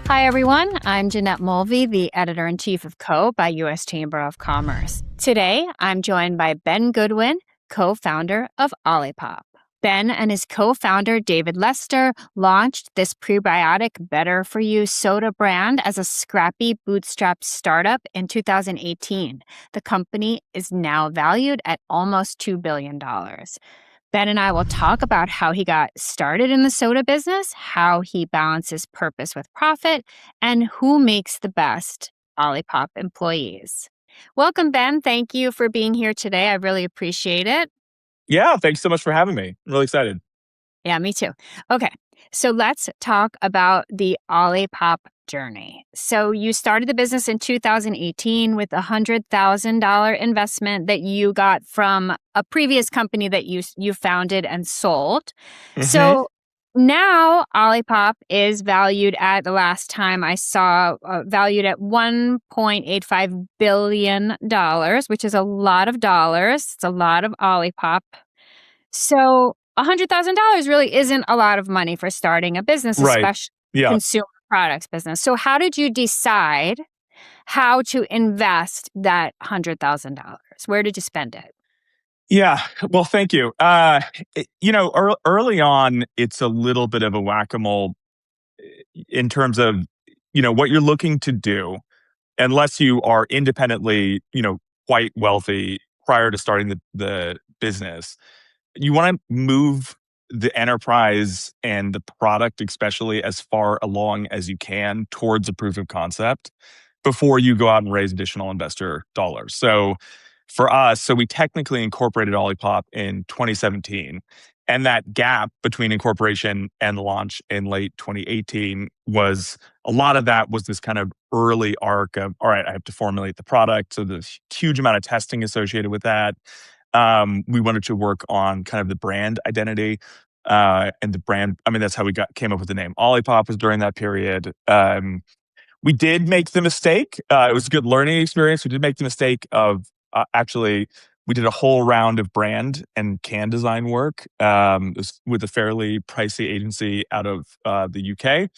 Hi, everyone. I'm Jeanette Mulvey, the editor-in-chief of Co. by U.S. Chamber of Commerce. Today, I'm joined by Ben Goodwin, co-founder of Olipop. Ben and his co-founder, David Lester, launched this prebiotic better-for-you soda brand as a scrappy bootstrap startup in 2018. The company is now valued at almost $2 billion. Ben and I will talk about how he got started in the soda business, how he balances purpose with profit, and who makes the best Olipop employees. Welcome, Ben. Thank you for being here today. I really appreciate it. Yeah, thanks so much for having me. I'm really excited. Yeah, me too. Okay, so let's talk about the Olipop journey. So you started the business in 2018 with a $100,000 investment that you got from a previous company that you founded and sold. hmm So now Olipop is valued at, the last time I saw, valued at $1.85 billion, which is a lot of dollars. It's a lot of Olipop. So $100,000 really isn't a lot of money for starting a business, Right. especially Yeah. consumer products business. So how did you decide how to invest that $100,000? Where did you spend it? Yeah. Well, thank you. Early on, it's a little bit of a whack-a-mole in terms of, what you're looking to do, unless you are independently, quite wealthy prior to starting the business. You want to move the enterprise and the product, especially, as far along as you can towards a proof of concept before you go out and raise additional investor dollars. So for us, we technically incorporated Olipop in 2017. And that gap between incorporation and launch in late 2018 was a lot of that was this kind of early arc of, all right, I have to formulate the product. So there's huge amount of testing associated with that. We wanted to work on kind of the brand identity and the brand. I mean, that's how we came up with the name. Olipop was during that period. We did make the mistake. It was a good learning experience. We did make the mistake of actually, we did a whole round of brand and can design work it was with a fairly pricey agency out of the UK.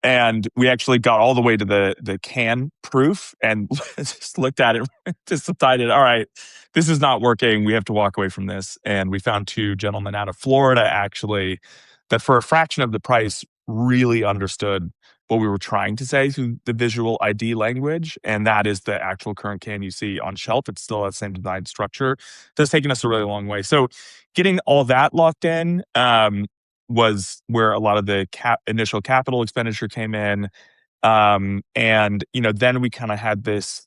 And we actually got all the way to the can proof and just looked at it, just decided, all right, this is not working. We have to walk away from this. And we found two gentlemen out of Florida, actually, that for a fraction of the price really understood what we were trying to say through the visual ID language. And that is the actual current can you see on shelf. It's still that same design structure. That's taken us a really long way. So getting all that locked in, was where a lot of the initial capital expenditure came in. And, then we kind of had this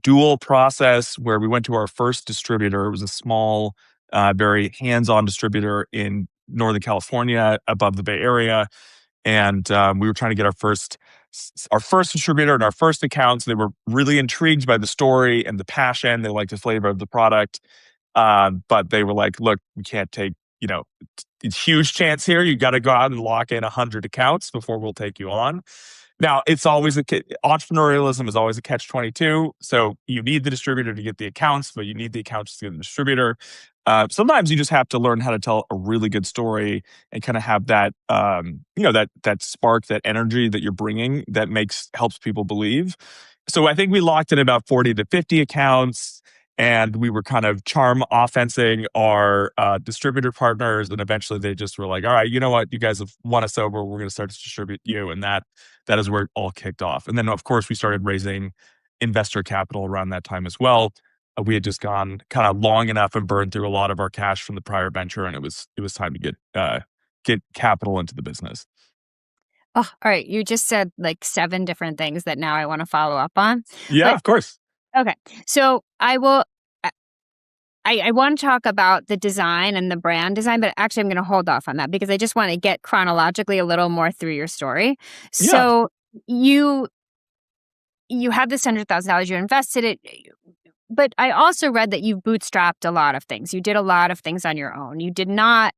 dual process where we went to our first distributor. It was a small, very hands-on distributor in Northern California above the Bay Area. And we were trying to get our first distributor and our first accounts. They were really intrigued by the story and the passion. They liked the flavor of the product. But they were like, look, we can't take, huge chance here. You got to go out and lock in 100 accounts before we'll take you on. Now, it's always entrepreneurialism is always a catch-22. So you need the distributor to get the accounts, but you need the accounts to get the distributor. Sometimes you just have to learn how to tell a really good story and kind of have that, that spark, that energy that you're bringing that helps people believe. So I think we locked in about 40 to 50 accounts. And we were kind of charm offensing our distributor partners. And eventually they just were like, all right, you know what? You guys have won us over. We're going to start to distribute you. And that is where it all kicked off. And then, of course, we started raising investor capital around that time as well. We had just gone kind of long enough and burned through a lot of our cash from the prior venture. And it was time to get capital into the business. Oh, all right. You just said like 7 different things that now I want to follow up on. Yeah, But of course. okay, so I will. I want to talk about the design and the brand design, but actually I'm going to hold off on that because I just want to get chronologically a little more through your story. Yeah. So you had this $100,000, you invested it, but I also read that you bootstrapped a lot of things. You did a lot of things on your own. You did not.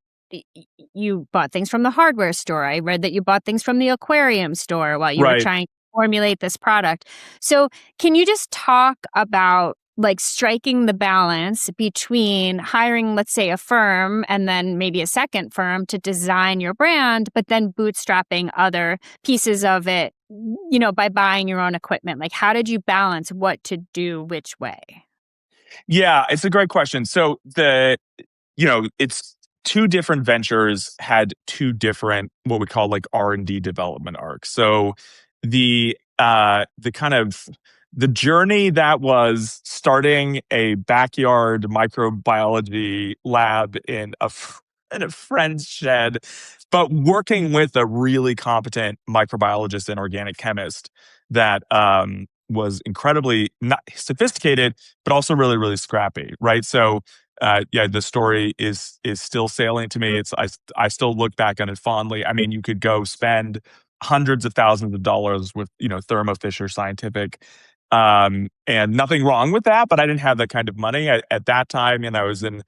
You bought things from the hardware store. I read that you bought things from the aquarium store while you were Right. trying to formulate this product. So can you just talk about like striking the balance between hiring, let's say, a firm and then maybe a second firm to design your brand, but then bootstrapping other pieces of it, by buying your own equipment? Like, how did you balance what to do which way? Yeah, it's a great question. So it's two different ventures had two different what we call like R&D development arcs. So the kind of the journey that was starting a backyard microbiology lab in a friend's shed, but working with a really competent microbiologist and organic chemist that was incredibly not sophisticated, but also really, really scrappy, right? So yeah, the story is still salient to me. I still look back on it fondly. I mean, you could go spend hundreds of thousands of dollars with Thermo Fisher Scientific, and nothing wrong with that. But I didn't have that kind of money at that time, and I was in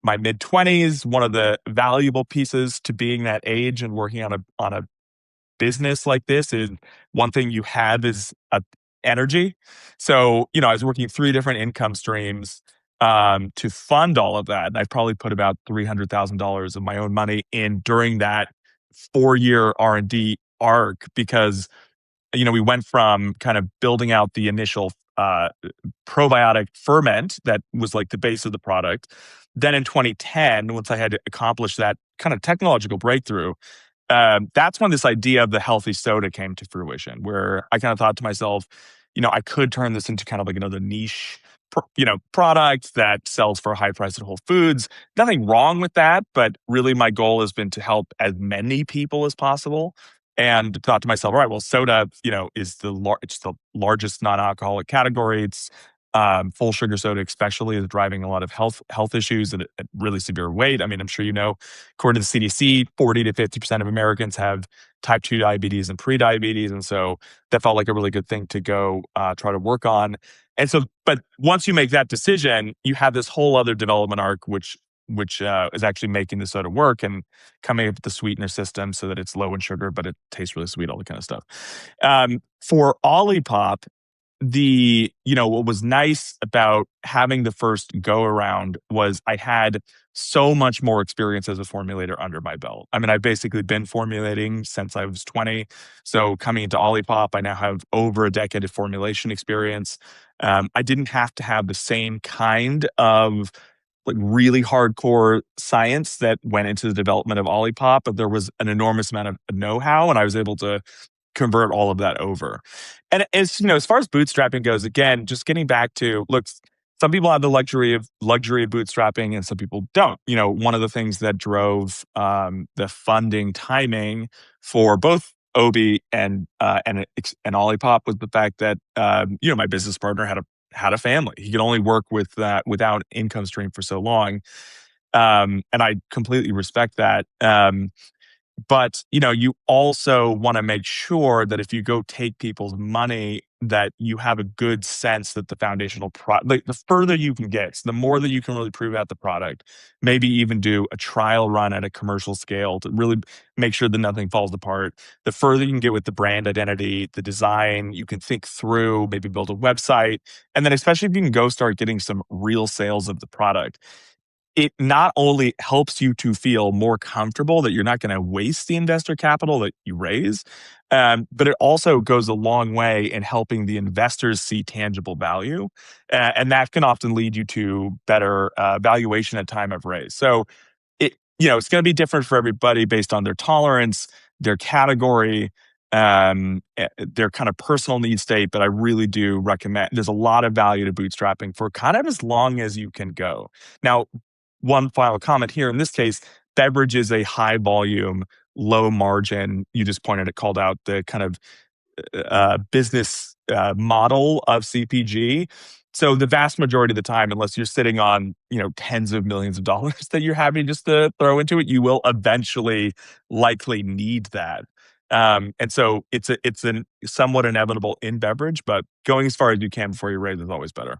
my mid 20s. One of the valuable pieces to being that age and working on a business like this is one thing you have is a energy. So, I was working three different income streams to fund all of that. And I probably put about $300,000 of my own money in during that 4-year R&D arc because, we went from kind of building out the initial probiotic ferment that was like the base of the product. Then in 2010, once I had accomplished that kind of technological breakthrough, that's when this idea of the healthy soda came to fruition, where I kind of thought to myself, I could turn this into kind of like another niche, product that sells for a high price at Whole Foods. Nothing wrong with that, but really my goal has been to help as many people as possible. And thought to myself, all right, well, soda, is it's the largest non-alcoholic category. It's full sugar soda, especially, is driving a lot of health issues and really severe weight. I mean, I'm sure according to the CDC, 40 to 50% of Americans have type 2 diabetes and pre-diabetes. And so that felt like a really good thing to go try to work on. And so, but once you make that decision, you have this whole other development arc, which is actually making the soda work and coming up with the sweetener system so that it's low in sugar, but it tastes really sweet, all that kind of stuff. For Olipop, what was nice about having the first go around was I had so much more experience as a formulator under my belt. I mean, I've basically been formulating since I was 20. So coming into Olipop, I now have over a decade of formulation experience. I didn't have to have the same kind of like really hardcore science that went into the development of Olipop, but there was an enormous amount of know-how, and I was able to convert all of that over. And as far as bootstrapping goes, again, just getting back to look, some people have the luxury of bootstrapping, and some people don't. One of the things that drove the funding timing for both Obi and Olipop was the fact that my business partner had a family. He could only work with that without income stream for so long, and I completely respect that. But you also want to make sure that if you go take people's money, that you have a good sense that the foundational like the further you can get, so the more that you can really prove out the product, maybe even do a trial run at a commercial scale to really make sure that nothing falls apart. The further you can get with the brand identity, the design, you can think through, maybe build a website, and then especially if you can go start getting some real sales of the product, it not only helps you to feel more comfortable that you're not going to waste the investor capital that you raise, but it also goes a long way in helping the investors see tangible value. And that can often lead you to better valuation at time of raise. So it's going to be different for everybody based on their tolerance, their category, their kind of personal need state. But I really do recommend, there's a lot of value to bootstrapping for kind of as long as you can go. Now, one final comment here. In this case, beverage is a high volume, low margin. You just called out the kind of business model of CPG. So the vast majority of the time, unless you're sitting on tens of millions of dollars that you're having just to throw into it, you will eventually likely need that. And so it's an somewhat inevitable in beverage, but going as far as you can before you raise is always better.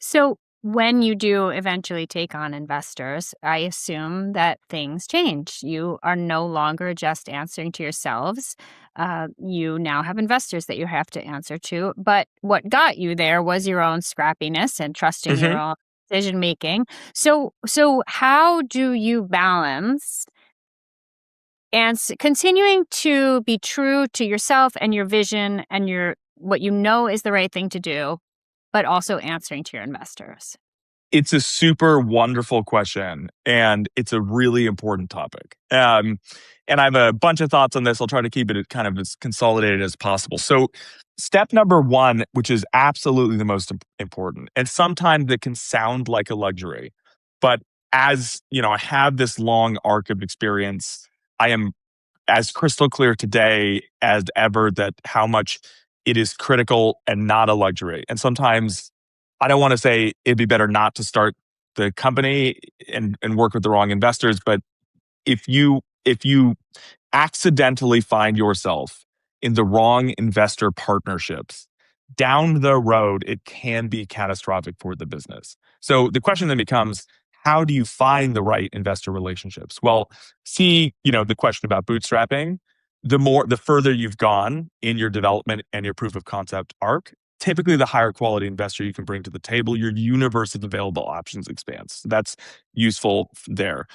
So, When you do eventually take on investors, I assume that things change. You are no longer just answering to yourselves. You now have investors that you have to answer to. But what got you there was your own scrappiness and trusting your Mhm. own decision making. So how do you balance and continuing to be true to yourself and your vision and your what you know is the right thing to do, but also answering to your investors? It's a super wonderful question, and it's a really important topic. And I have a bunch of thoughts on this. I'll try to keep it kind of as consolidated as possible. So, step number one, which is absolutely the most important, and sometimes it can sound like a luxury, but as you know, I have this long arc of experience. I am as crystal clear today as ever that how much it is critical and not a luxury. And sometimes I don't want to say it'd be better not to start the company and work with the wrong investors, but if you accidentally find yourself in the wrong investor partnerships, down the road, it can be catastrophic for the business. So the question then becomes, how do you find the right investor relationships? Well, see, the question about bootstrapping, the further you've gone in your development and your proof of concept arc, typically the higher quality investor you can bring to the table, your universe of available options expands. That's useful there.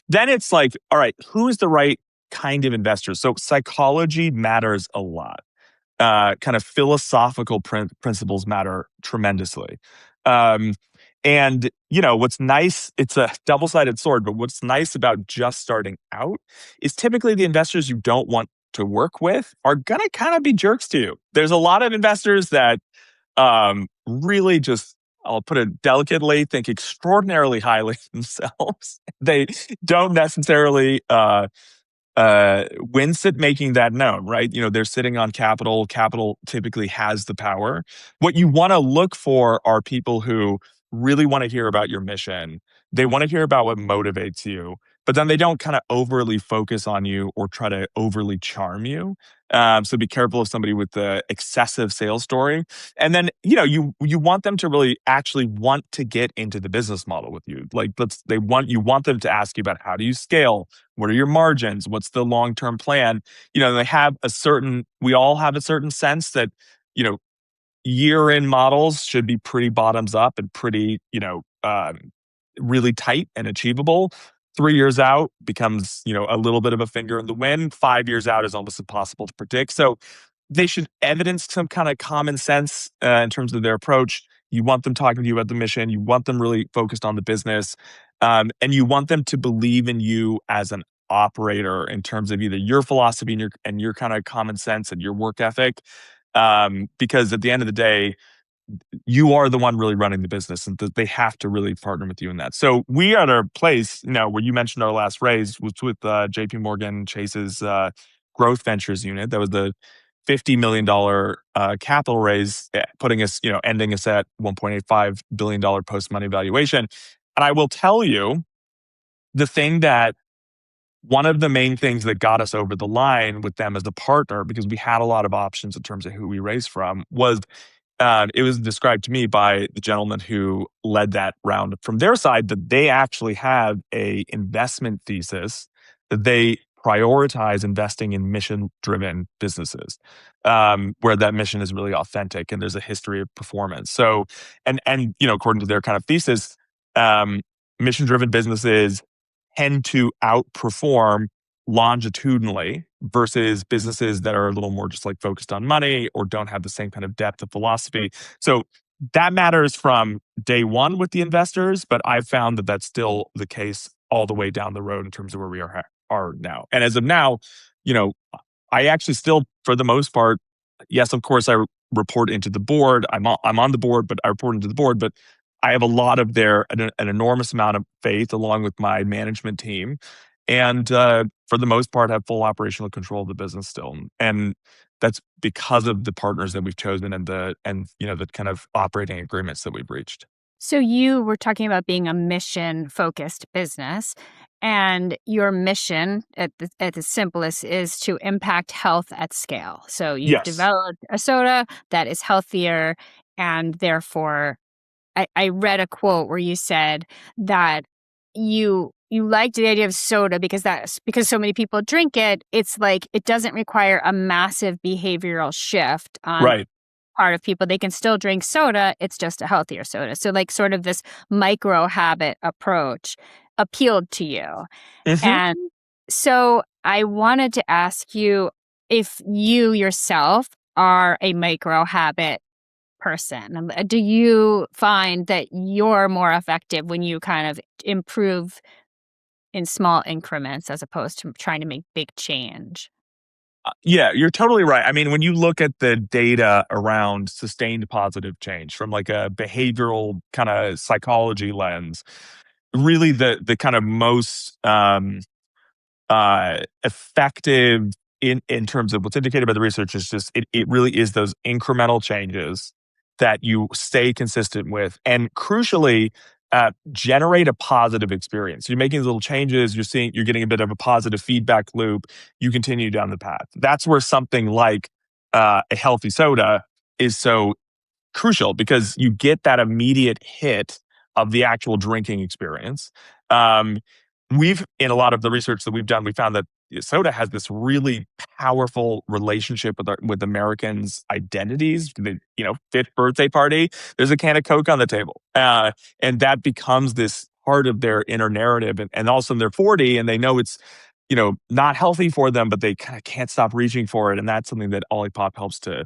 Then it's like, all right, who is the right kind of investor? So psychology matters a lot. Kind of philosophical principles matter tremendously. Um, and what's nice, it's a double-sided sword, but what's nice about just starting out is typically the investors you don't want to work with are gonna kind of be jerks to you. There's a lot of investors that really just, I'll put it delicately, think extraordinarily highly of themselves. They don't necessarily wince at making that known, right? They're sitting on capital. Capital typically has the power. What you want to look for are people who really want to hear about your mission. They want to hear about what motivates you, but then they don't kind of overly focus on you or try to overly charm you. So be careful of somebody with the excessive sales story. And then you want them to really actually want to get into the business model with you. Like you want them to ask you about how do you scale, what are your margins? What's the long term plan? We all have a certain sense that, you know, year in models should be pretty bottoms up and pretty, really tight and achievable. 3 years out becomes, a little bit of a finger in the wind. 5 years out is almost impossible to predict. So they should evidence some kind of common sense in terms of their approach. You want them talking to you about the mission. You want them really focused on the business. And you want them to believe in you as an operator in terms of either your philosophy and your kind of common sense and your work ethic. Because at the end of the day, you are the one really running the business and they have to really partner with you in that. So we are at a place, where you mentioned our last raise was with JP Morgan Chase's growth ventures unit. That was the $50 million capital raise, putting us, ending us at $1.85 billion post money valuation. And I will tell you the thing that one of the main things that got us over the line with them as a partner, because we had a lot of options in terms of who we raised from, was it was described to me by the gentleman who led that round from their side that they actually have a investment thesis that they prioritize investing in mission-driven businesses, where that mission is really authentic and there's a history of performance. So, and according to their kind of thesis, um, mission-driven businesses tend to outperform longitudinally versus businesses that are a little more just like focused on money or don't have the same kind of depth of philosophy. So that matters from day one with the investors, but I've found that that's still the case all the way down the road in terms of where we are now. And as of now, you know, I actually still, for the most part, yes, of course, I report into the board. I'm on the board, but I report into the board. But I have a lot of an enormous amount of faith along with my management team, and for the most part, have full operational control of the business still. And that's because of the partners that we've chosen and the kind of operating agreements that we've reached. So you were talking about being a mission-focused business, and your mission at the simplest is to impact health at scale. So you've Yes. developed a soda that is healthier and therefore I read a quote where you said that you liked the idea of soda because so many people drink it. It's like it doesn't require a massive behavioral shift on Right. part of people. They can still drink soda, it's just a healthier soda. So, like, sort of this micro habit approach appealed to you. Hmm. And so I wanted to ask you if you yourself are a micro habit person. Do you find that you're more effective when you kind of improve in small increments as opposed to trying to make big change? Yeah, you're totally right. I mean, when you look at the data around sustained positive change from like a behavioral kind of psychology lens, really the kind of most effective in terms of what's indicated by the research is just it really is those incremental changes that you stay consistent with, and crucially generate a positive experience. You're making these little changes, you're getting a bit of a positive feedback loop, you continue down the path. That's where something like a healthy soda is so crucial, because you get that immediate hit of the actual drinking experience. Um, we've in a lot of the research that we've done, we found that soda has this really powerful relationship with Americans' identities. Fifth birthday party, there's a can of Coke on the table, and that becomes this part of their inner narrative. And also, they're 40 and they know it's not healthy for them, but they kind of can't stop reaching for it, and that's something that Olipop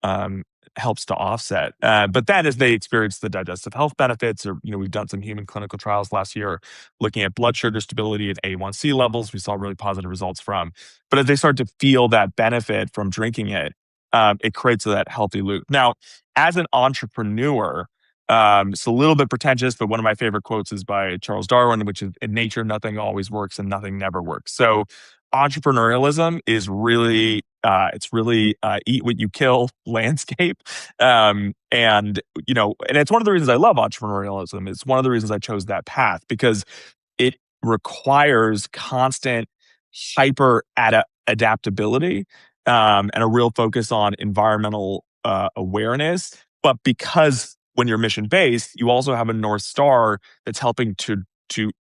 um, helps to offset. But then as they experience the digestive health benefits, or, we've done some human clinical trials last year looking at blood sugar stability and A1C levels, we saw really positive results from. But as they start to feel that benefit from drinking it, it creates that healthy loop. Now, as an entrepreneur, it's a little bit pretentious, but one of my favorite quotes is by Charles Darwin, which is, "In nature, nothing always works and nothing never works." So entrepreneurialism is really it's really eat what you kill landscape. And it's one of the reasons I love entrepreneurialism. It's one of the reasons I chose that path, because it requires constant hyper adaptability, and a real focus on environmental awareness. But because when you're mission based, you also have a North Star that's helping you to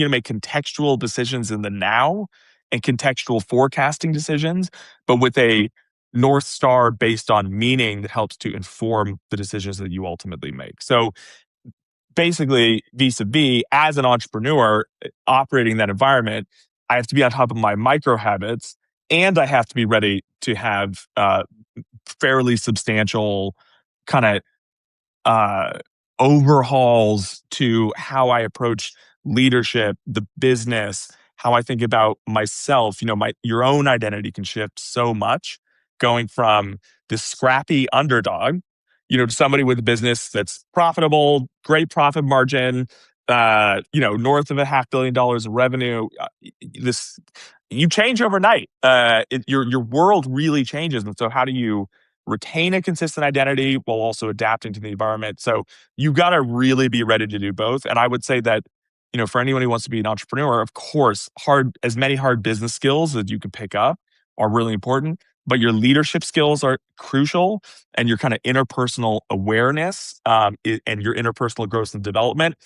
make contextual decisions in the now and contextual forecasting decisions, but with a North Star based on meaning that helps to inform the decisions that you ultimately make. So basically, vis-a-vis, as an entrepreneur operating in that environment, I have to be on top of my micro habits, and I have to be ready to have fairly substantial kind of uh, overhauls to how I approach leadership, the business, how I think about myself. Your own identity can shift so much, going from this scrappy underdog, to somebody with a business that's profitable, great profit margin, north of $500 million of revenue. This You change overnight. Your world really changes, and so how do you retain a consistent identity while also adapting to the environment? So you got to really be ready to do both. And I would say that, for anyone who wants to be an entrepreneur, of course, as many hard business skills that you can pick up are really important, but your leadership skills are crucial, and your kind of interpersonal awareness, and your interpersonal growth and development.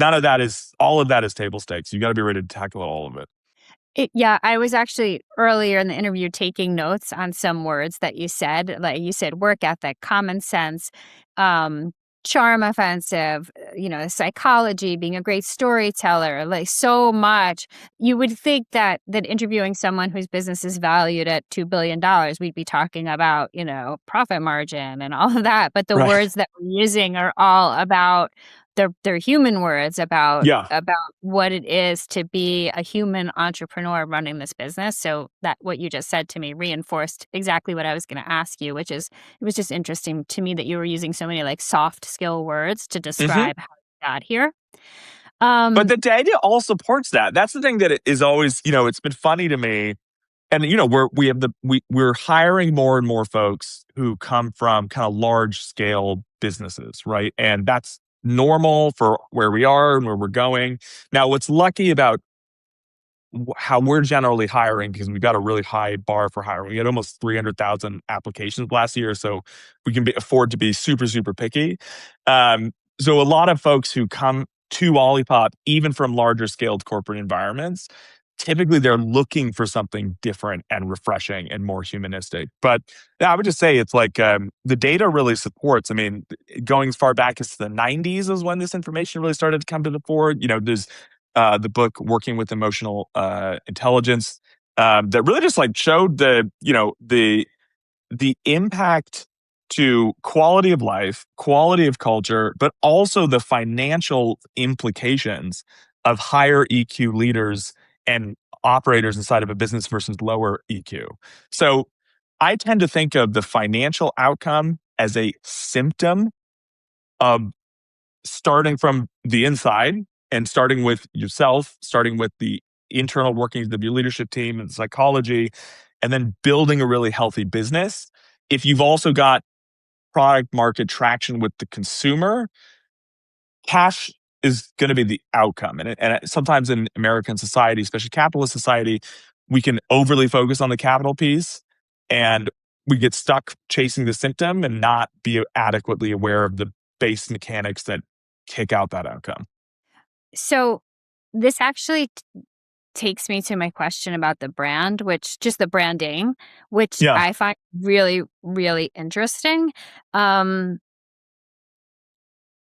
All of that is table stakes. You got to be ready to tackle all of it. Yeah, I was actually earlier in the interview taking notes on some words that you said. Like you said, work ethic, common sense, um, charm offensive, psychology, being a great storyteller, like so much. You would think that interviewing someone whose business is valued at $2 billion, we'd be talking about, profit margin and all of that. But the Right. words that we're using are all about they're human words Yeah. about what it is to be a human entrepreneur running this business. So that what you just said to me reinforced exactly what I was going to ask you, which is it was just interesting to me that you were using so many like soft skill words to Mhm. describe how you got here. But Um, the data all supports that. That's the thing that is always, it's been funny to me. And we're hiring more and more folks who come from kind of large scale businesses, right? And that's normal for where we are and where we're going. Now, what's lucky about how we're generally hiring, because we've got a really high bar for hiring. We had almost 300,000 applications last year, so we can afford to be super, super picky. So a lot of folks who come to Olipop, even from larger scaled corporate environments, typically they're looking for something different and refreshing and more humanistic. But yeah, I would just say it's like the data really supports. I mean, going as far back as the 90s is when this information really started to come to the fore. There's the book Working with Emotional Intelligence that really just like showed the impact to quality of life, quality of culture, but also the financial implications of higher EQ leaders and operators inside of a business versus lower EQ. So I tend to think of the financial outcome as a symptom of starting from the inside and starting with yourself, starting with the internal workings of your leadership team and psychology, and then building a really healthy business. If you've also got product market traction with the consumer, cash is going to be the outcome. And sometimes in American society, especially capitalist society, we can overly focus on the capital piece and we get stuck chasing the symptom and not be adequately aware of the base mechanics that kick out that outcome. So this actually takes me to my question about the brand, which just the branding, which Yeah. I find really, really interesting. Um,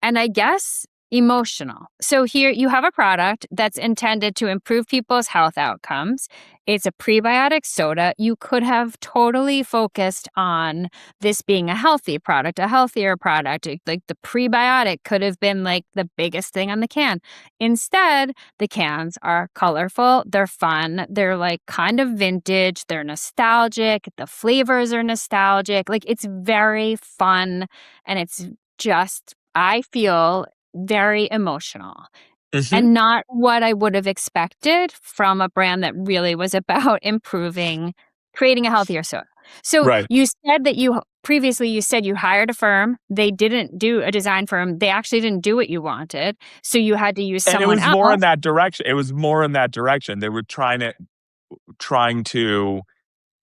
and I guess emotional. So here you have a product that's intended to improve people's health outcomes. It's a prebiotic soda. You could have totally focused on this being a healthy product, a healthier product. Like the prebiotic could have been like the biggest thing on the can. Instead, the cans are colorful, they're fun, they're like kind of vintage, they're nostalgic, the flavors are nostalgic. Like it's very fun and it's just I feel very emotional Hmm. and not what I would have expected from a brand that really was about improving, creating a healthier soda. So Right. you said that previously you said you hired a firm. They didn't do a design firm. They actually didn't do what you wanted. So you had to use And it someone was more in else. that direction. It was more in that direction. They were trying to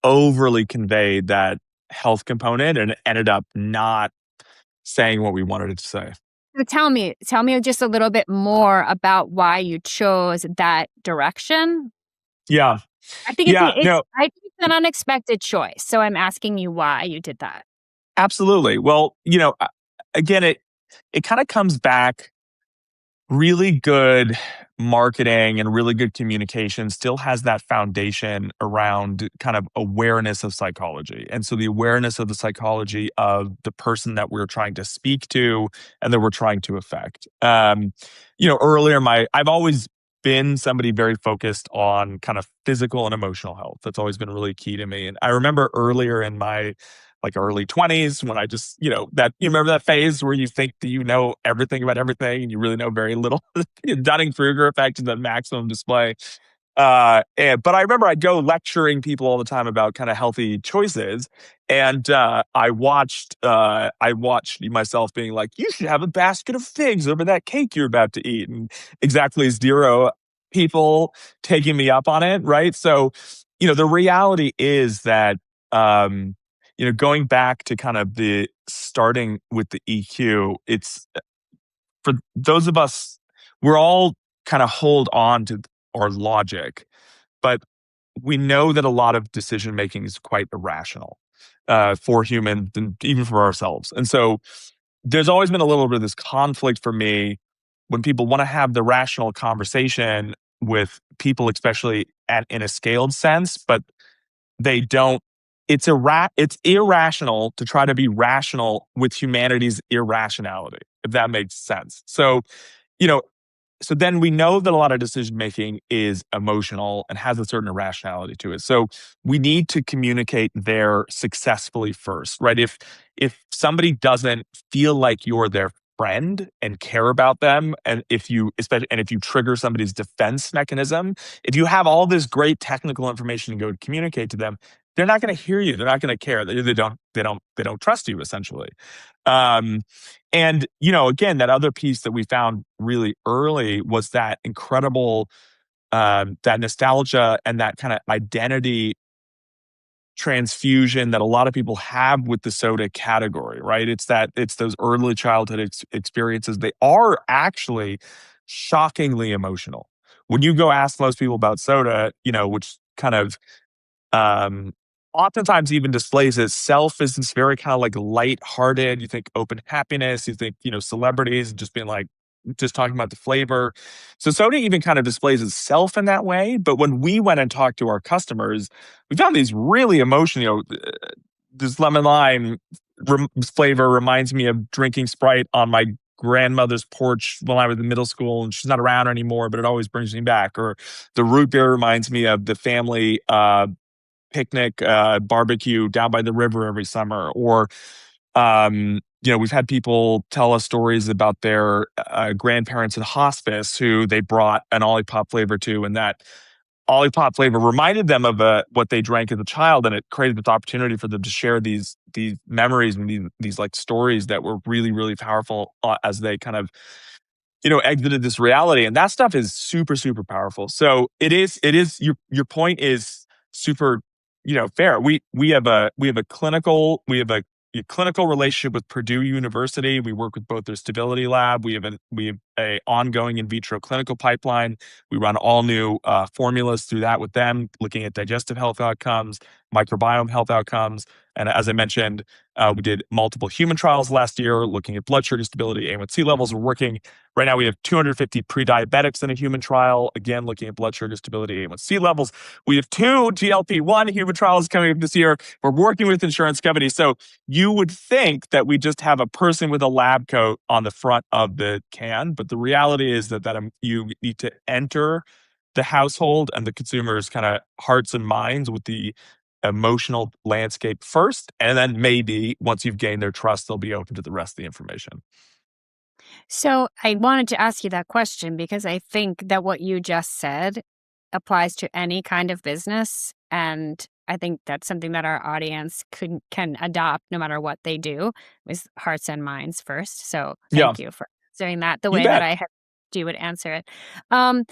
overly convey that health component and it ended up not saying what we wanted it to say. So tell me just a little bit more about why you chose that direction. Yeah. I think Yeah. No, I think it's an unexpected choice, so I'm asking you why you did that. absolutely. Well, again, it kind of comes back. Really good marketing and really good communication still has that foundation around kind of awareness of psychology. And so the awareness of the psychology of the person that we're trying to speak to and that we're trying to affect. Earlier I've always been somebody very focused on kind of physical and emotional health. That's always been really key to me. And I remember earlier in my like early 20s when I just, that you remember that phase where you think that you know everything about everything and you really know very little. Dunning-Kruger effect to the maximum display. But I remember I'd go lecturing people all the time about kind of healthy choices. And I watched myself being like, you should have a basket of figs over that cake you're about to eat. And exactly 0 people taking me up on it. Right. So, the reality is that, going back to kind of the starting with the EQ, it's for those of us, we're all kind of hold on to our logic, but we know that a lot of decision making is quite irrational for humans and even for ourselves. And so there's always been a little bit of this conflict for me when people want to have the rational conversation with people, especially in a scaled sense, but they don't. It's irrational to try to be rational with humanity's irrationality, if that makes sense. You know, so then we know that a lot of decision making is emotional and has a certain irrationality to it. So we need to communicate there successfully first, right? If somebody doesn't feel like you're their friend and care about them, and if you trigger somebody's defense mechanism, if you have all this great technical information to go communicate to them, they're not going to hear you. They're not going to care. They don't trust you essentially. Um, and, again, that other piece that we found really early was that incredible, that nostalgia and that kind of identity transfusion that a lot of people have with the soda category, right? It's those early childhood experiences. They are actually shockingly emotional. When you go ask most people about soda, which kind of um, oftentimes even displays itself as this very kind of like light-hearted. You think open happiness, you think, celebrities just being like, just talking about the flavor. So soda even kind of displays itself in that way. But when we went and talked to our customers, we found these really emotional, this lemon lime flavor reminds me of drinking Sprite on my grandmother's porch when I was in middle school, and she's not around anymore, but it always brings me back. Or the root beer reminds me of the family picnic barbecue down by the river every summer. Or we've had people tell us stories about their grandparents in hospice who they brought an Olipop flavor to, and that Olipop flavor reminded them of what they drank as a child, and it created this opportunity for them to share these memories and these like stories that were really, really powerful as they kind of exited this reality. And that stuff is super, super powerful. So it is your point is super, fair. We have a clinical relationship with Purdue University. We work with both their stability lab. We have a ongoing in vitro clinical pipeline. We run all new formulas through that with them, looking at digestive health outcomes, microbiome health outcomes. And as I mentioned, we did multiple human trials last year, looking at blood sugar stability, A1C levels. We're working right now. We have 250 pre-diabetics in a human trial, again looking at blood sugar stability, A1C levels. We have 2 GLP-1 human trials coming up this year. We're working with insurance companies. So you would think that we just have a person with a lab coat on the front of the can, but the reality is that you need to enter the household and the consumer's kind of hearts and minds with the emotional landscape first, and then maybe once you've gained their trust, they'll be open to the rest of the information. So I wanted to ask you that question because I think that what you just said applies to any kind of business. And I think that's something that our audience can adopt no matter what they do, with hearts and minds first. So Yeah, thank you for saying that the you way that bet. I had you would answer it. Um,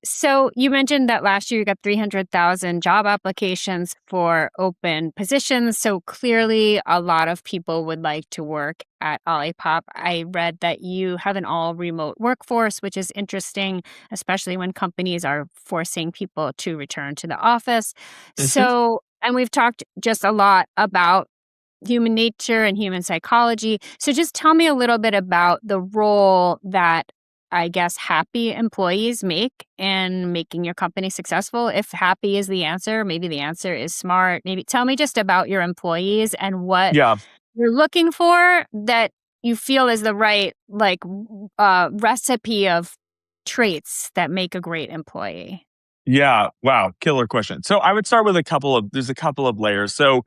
so you mentioned that last year you got 300,000 job applications for open positions. So clearly a lot of people would like to work at Olipop. I read that you have an all remote workforce, which is interesting, especially when companies are forcing people to return to the office. Mhm. So, and we've talked just a lot about human nature and human psychology. So just tell me a little bit about the role that I guess happy employees make in making your company successful. If happy is the answer, maybe the answer is smart. Maybe tell me just about your employees and what Yeah, you're looking for that you feel is the right recipe of traits that make a great employee. yeah. Wow, killer question. So I would start with there's a couple of layers. So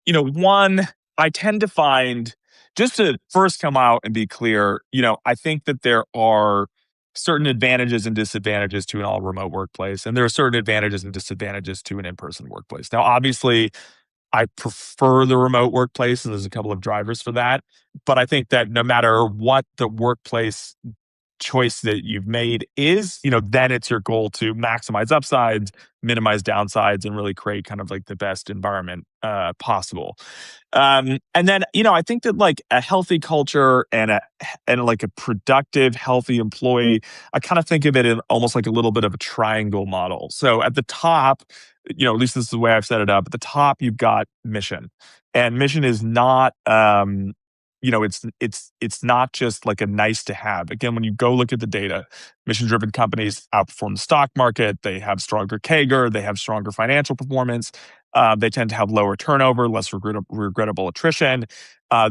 one, I tend to find, just to first come out and be clear, I think that there are certain advantages and disadvantages to an all remote workplace, and there are certain advantages and disadvantages to an in person workplace. Now, obviously, I prefer the remote workplace, and there's a couple of drivers for that. But I think that no matter what the workplace choice that you've made is, then it's your goal to maximize upsides, minimize downsides, and really create kind of like the best environment possible. And then, I think that like a healthy culture and like a productive, healthy employee, I kind of think of it in almost like a little bit of a triangle model. So at the top, at least this is the way I've set it up. At the top, you've got mission, and mission is not it's not just like a nice to have. Again, when you go look at the data, mission driven companies outperform the stock market. They have stronger CAGR. They have stronger financial performance. They tend to have lower turnover, less regrettable attrition.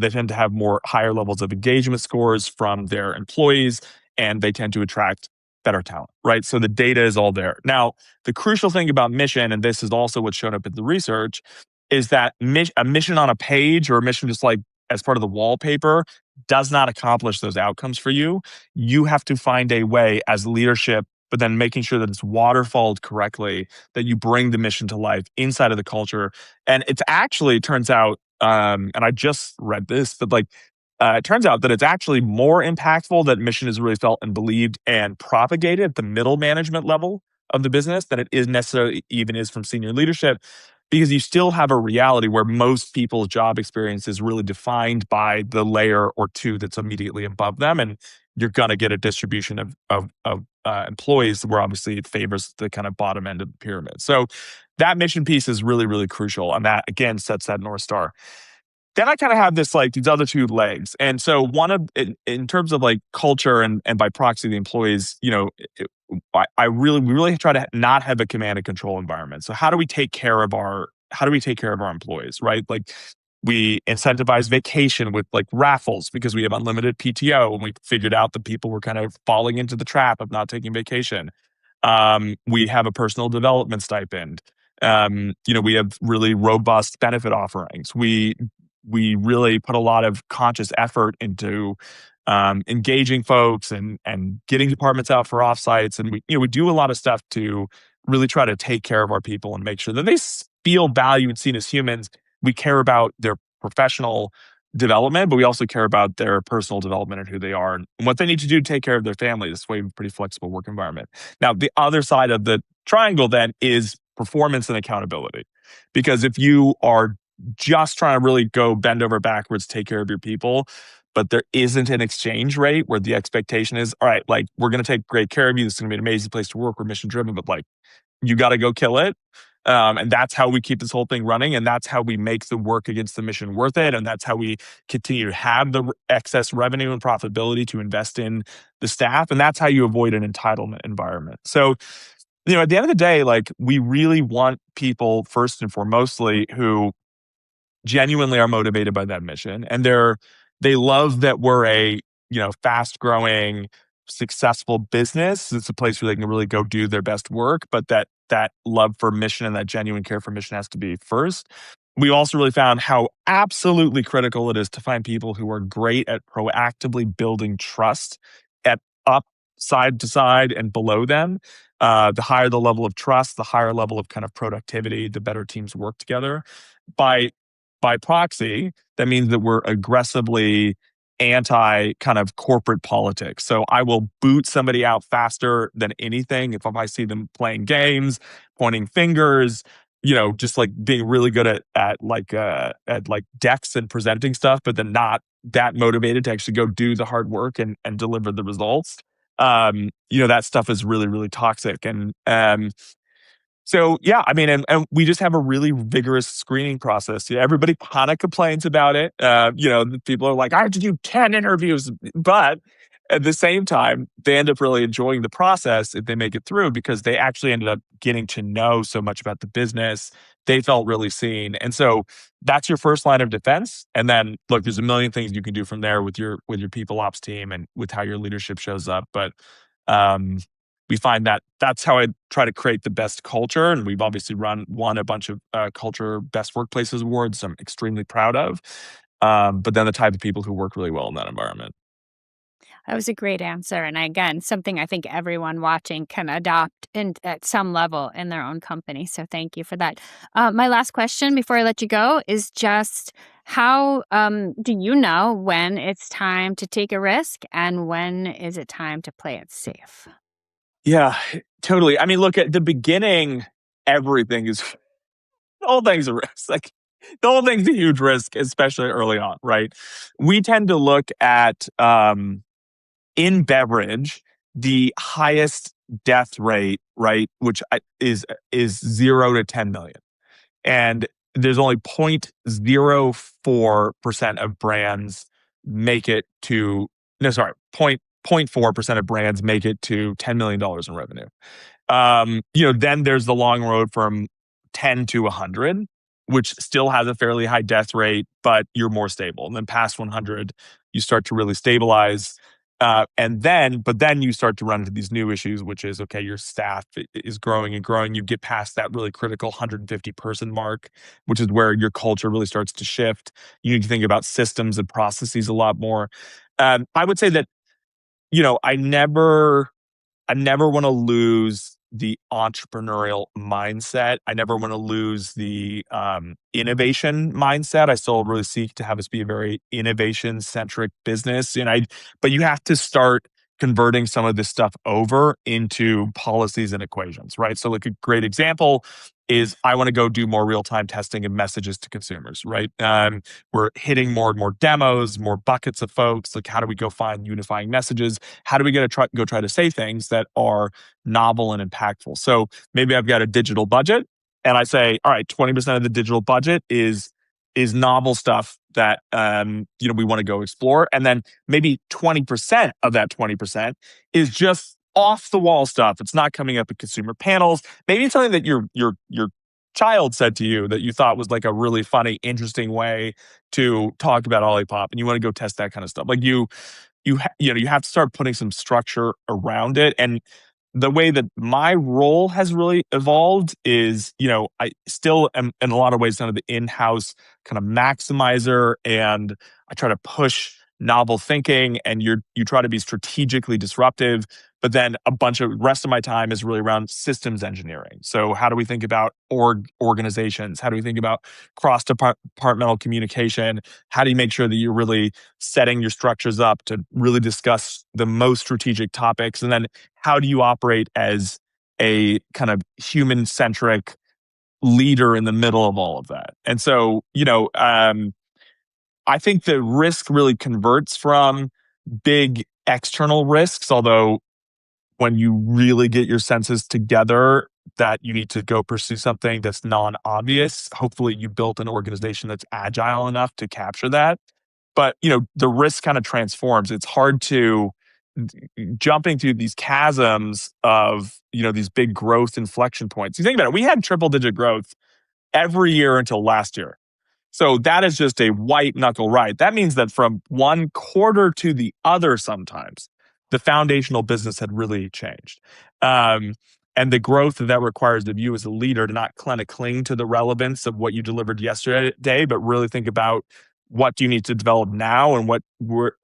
They tend to have more higher levels of engagement scores from their employees, and they tend to attract better talent, right? So the data is all there. Now, the crucial thing about mission, and this is also what's shown up in the research, is that a mission on a page or a mission just like as part of the wallpaper does not accomplish those outcomes for you. You have to find a way as leadership, but then making sure that it's waterfalled correctly, that you bring the mission to life inside of the culture. And it's actually, it turns out, and I just read this, but like, it turns out that it's actually more impactful that mission is really felt and believed and propagated at the middle management level of the business than it is necessarily even is from senior leadership. because you still have a reality where most people's job experience is really defined by the layer or two that's immediately above them. And you're going to get a distribution of employees where obviously it favors the kind of bottom end of the pyramid. So that mission piece is really, really crucial. And that, again, sets that North Star. Then I kind of have this like these other two legs. And so one of in terms of like culture and by proxy the employees, we really try to not have a command and control environment. So how do we take care of our employees, right? Like we incentivize vacation with like raffles because we have unlimited PTO, and we figured out that people were kind of falling into the trap of not taking vacation. We have a personal development stipend. We have really robust benefit offerings. We really put a lot of conscious effort into engaging folks and getting departments out for offsites, and we do a lot of stuff to really try to take care of our people and make sure that they feel valued and seen as humans. We care about their professional development, but we also care about their personal development and who they are and what they need to do to take care of their family. This way, we have a pretty flexible work environment. Now, the other side of the triangle then is performance and accountability, because if you are just trying to really go bend over backwards, take care of your people, but there isn't an exchange rate where the expectation is, all right, like we're going to take great care of you. This is going to be an amazing place to work. We're mission driven, but like you got to go kill it. And that's how we keep this whole thing running. And that's how we make the work against the mission worth it. And that's how we continue to have the excess revenue and profitability to invest in the staff. And that's how you avoid an entitlement environment. So, at the end of the day, like we really want people first and foremostly who genuinely are motivated by that mission, and they love that we're a fast growing successful business. It's a place where they can really go do their best work, but that love for mission and that genuine care for mission has to be first. We also really found how absolutely critical it is to find people who are great at proactively building trust at up side to side and below them. The higher the level of trust, the higher level of kind of productivity, the better teams work together. By proxy, that means that we're aggressively anti kind of corporate politics. So I will boot somebody out faster than anything if I see them playing games, pointing fingers, just like being really good at like decks and presenting stuff, but then not that motivated to actually go do the hard work and deliver the results. That stuff is really, really toxic. So yeah, I mean, and we just have a really vigorous screening process. Yeah, everybody kind of complains about it. People are like, I have to do 10 interviews, but at the same time, they end up really enjoying the process if they make it through, because they actually ended up getting to know so much about the business. They felt really seen. And so that's your first line of defense. And then look, there's a million things you can do from there with your people ops team and with how your leadership shows up. But um, we find that that's how I try to create the best culture. And we've obviously won a bunch of culture best workplaces awards I'm extremely proud of. But then the type of people who work really well in that environment. That was a great answer. And again, something I think everyone watching can adopt at some level in their own company. So thank you for that. My last question before I let you go is just how do you know when it's time to take a risk and when is it time to play it safe? Yeah, totally. I mean, look, at the beginning, everything is the whole thing's a risk. Like the whole thing's a huge risk, especially early on, right? We tend to look at in beverage, the highest death rate, right, which is 0 to 10 million. And there's only 0.04% of brands make it to, no, sorry, 0.4% of brands make it to $10 million in revenue. Then there's the long road from 10 to 100, which still has a fairly high death rate, but you're more stable. And then past 100, you start to really stabilize. But then you start to run into these new issues, which is, okay, your staff is growing and growing. You get past that really critical 150 person mark, which is where your culture really starts to shift. You need to think about systems and processes a lot more. I would say that, I never want to lose the entrepreneurial mindset. I never want to lose the innovation mindset. I still really seek to have us be a very innovation centric business. But you have to start converting some of this stuff over into policies and equations, right? So, like a great example is I want to go do more real time testing of messages to consumers, right? We're hitting more and more demos, more buckets of folks. Like, how do we go find unifying messages? How do we go try to say things that are novel and impactful? So maybe I've got a digital budget, and I say, all right, 20% of the digital budget is novel stuff that we want to go explore, and then maybe 20% of that 20% is just off the wall stuff. It's not coming up in consumer panels. Maybe it's something that your child said to you that you thought was like a really funny, interesting way to talk about Olipop, and you want to go test that kind of stuff. Like you have to start putting some structure around it. And the way that my role has really evolved is, I still am in a lot of ways kind of the in-house kind of maximizer, and I try to push novel thinking, and you try to be strategically disruptive. But then a bunch of rest of my time is really around systems engineering. So how do we think about organizations? How do we think about cross departmental communication? How do you make sure that you're really setting your structures up to really discuss the most strategic topics? And then how do you operate as a kind of human centric leader in the middle of all of that? And so, I think the risk really converts from big external risks, although when you really get your senses together that you need to go pursue something that's non-obvious, hopefully you built an organization that's agile enough to capture that. But, the risk kind of transforms. It's hard to jumping through these chasms of, these big growth inflection points. You think about it, we had triple digit growth every year until last year. So that is just a white knuckle ride. That means that from one quarter to the other, sometimes the foundational business had really changed. And the growth that requires of you as a leader to not kind of cling to the relevance of what you delivered yesterday, but really think about what do you need to develop now, and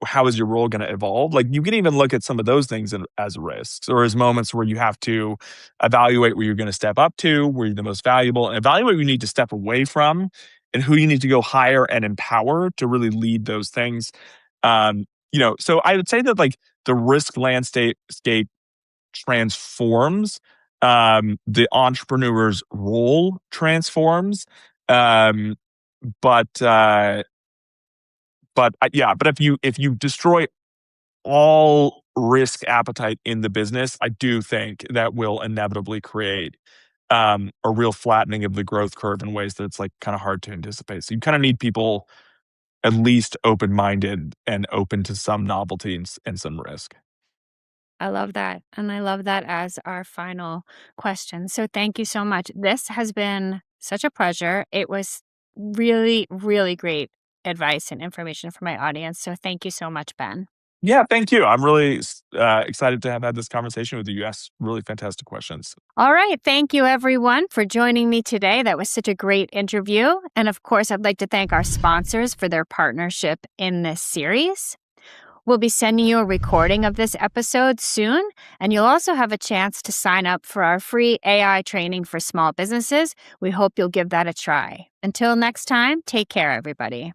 how is your role going to evolve. Like, you can even look at some of those things as risks or as moments where you have to evaluate where you're going to step up to, where you're the most valuable, and evaluate where you need to step away from, and who you need to go hire and empower to really lead those things. So I would say that, like, the risk landscape transforms, the entrepreneur's role transforms. Um, but if you destroy all risk appetite in the business, I do think that will inevitably create a real flattening of the growth curve in ways that it's like kind of hard to anticipate. So you kind of need people at least open-minded and open to some novelty and some risk. I love that. And I love that as our final question. So thank you so much. This has been such a pleasure. It was really, really great advice and information for my audience. So thank you so much, Ben. Yeah, thank you. I'm really excited to have had this conversation with you. You asked really fantastic questions. All right. Thank you, everyone, for joining me today. That was such a great interview. And of course, I'd like to thank our sponsors for their partnership in this series. We'll be sending you a recording of this episode soon, and you'll also have a chance to sign up for our free AI training for small businesses. We hope you'll give that a try. Until next time, take care, everybody.